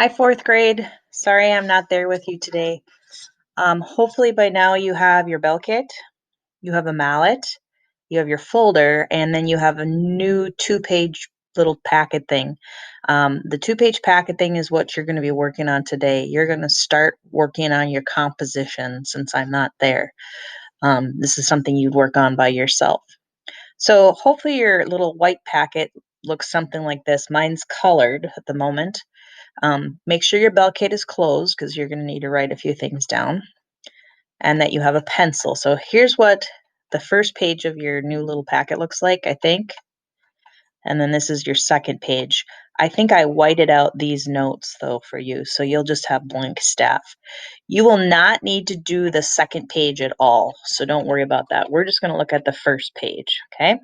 Hi, fourth grade. Sorry I'm not there with you today. Hopefully by now you have your bell kit, you have a mallet, you have your folder, and then you have a new two-page little packet thing. The two-page packet thing is what you're going to be working on today. You're going to start working on your composition since I'm not there. This is something you'd work on by yourself. So hopefully your little white packet looks something like this. Mine's colored at the moment. Make sure your bell kit is closed because you're going to need to write a few things down and that you have a pencil. So here's what the first page of your new little packet looks like, I think. And then this is your second page. I think I whited out these notes though for you, so you'll just have blank staff. You will not need to do the second page at all, so don't worry about that. We're just going to look at the first page, okay?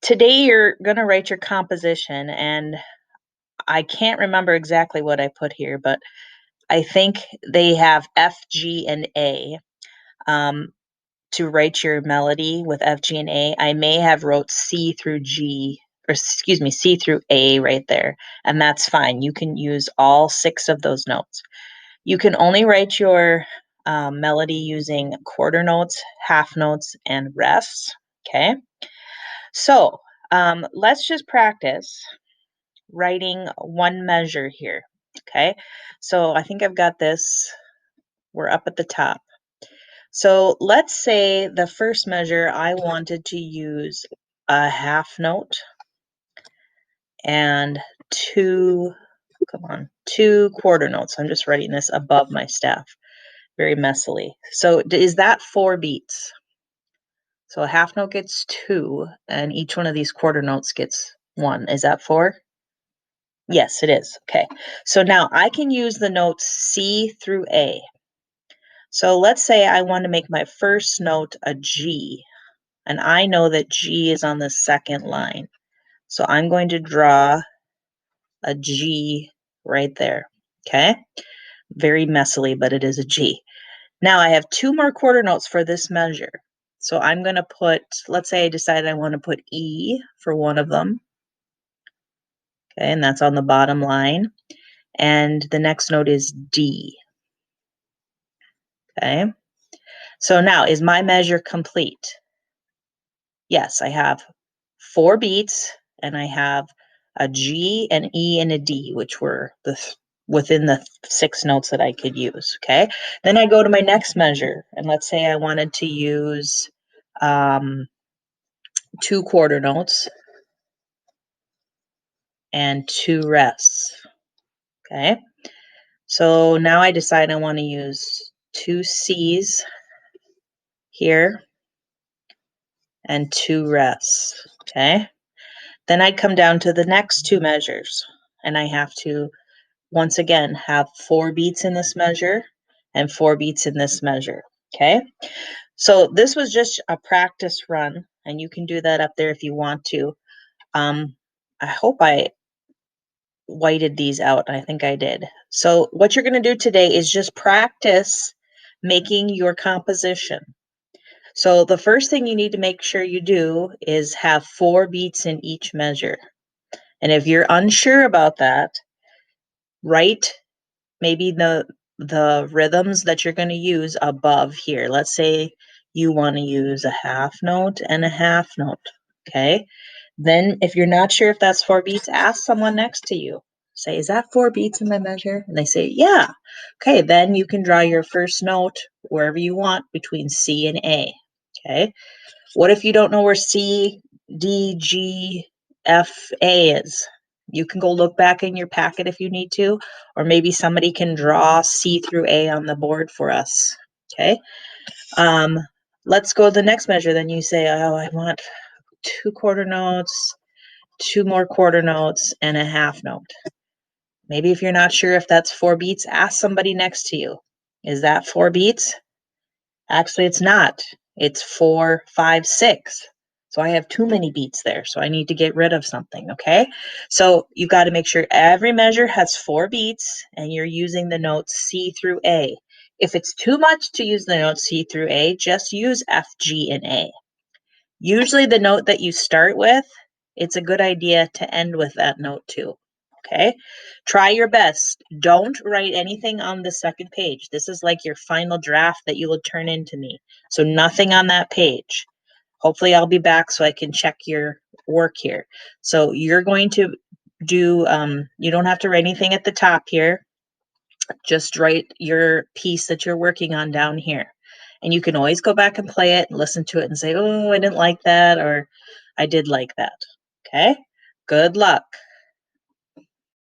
Today you're going to write your composition, and I can't remember exactly what I put here, but I think they have F, G, and A to write your melody with F, G, and A. I may have wrote C through G, or excuse me, C through A right there, and that's fine. You can use all 6 of those notes. You can only write your melody using quarter notes, half notes, and rests, okay? So let's just practice writing one measure here, okay? So I think I've got this. We're up at the top. So let's say the first measure I wanted to use a half note and two quarter notes. I'm just writing this above my staff very messily. So is that 4 beats? So a half note gets 2 and each one of these quarter notes gets 1. Is that 4? Yes, it is. Okay. So now I can use the notes C through A. So let's say I want to make my first note a G, and I know that G is on the second line. So I'm going to draw a G right there, okay? Very messily, but it is a G. Now I have 2 more quarter notes for this measure. So I'm going to put, let's say I decided I want to put E for one of them, okay, and that's on the bottom line. And the next note is D, okay? So now, is my measure complete? Yes, I have 4 beats, and I have a G, an E, and a D, which were within the 6 notes that I could use, okay? Then I go to my next measure, and let's say I wanted to use 2 quarter notes and 2 rests, okay? So now I decide I want to use 2 C's here and 2 rests, okay? Then I'd come down to the next 2 measures, and I have to, once again, have 4 beats in this measure and 4 beats in this measure, okay? So this was just a practice run, and you can do that up there if you want to. I hope I whited these out. I think I did. So what you're going to do today is just practice making your composition. So the first thing you need to make sure you do is have 4 beats in each measure. And if you're unsure about that, write maybe the rhythms that you're going to use above here. Let's say you want to use a half note and a half note, okay? Then if you're not sure if that's 4 beats, ask someone next to you. Say, is that 4 beats in my measure? And they say, yeah. Okay, then you can draw your first note wherever you want between C and A, okay? What if you don't know where C, D, G, F, A is? You can go look back in your packet if you need to, or maybe somebody can draw C through A on the board for us, okay? Let's go to the next measure. Then you say, oh, I want 2 quarter notes, 2 more quarter notes, and a half note. Maybe if you're not sure if that's 4 beats, ask somebody next to you. Is that 4 beats? Actually, it's not. It's 4, 5, 6. So I have too many beats there, so I need to get rid of something, okay? So you've got to make sure every measure has 4 beats, and you're using the notes C through A. If it's too much to use the notes C through A, just use F, G, and A. Usually the note that you start with, it's a good idea to end with that note too. Okay, try your best. Don't write anything on the second page. This is like your final draft that you will turn in to me. So nothing on that page. Hopefully I'll be back so I can check your work here. So you're going to do, you don't have to write anything at the top here. Just write your piece that you're working on down here. And you can always go back and play it and listen to it and say, oh, I didn't like that, or I did like that. Okay, good luck.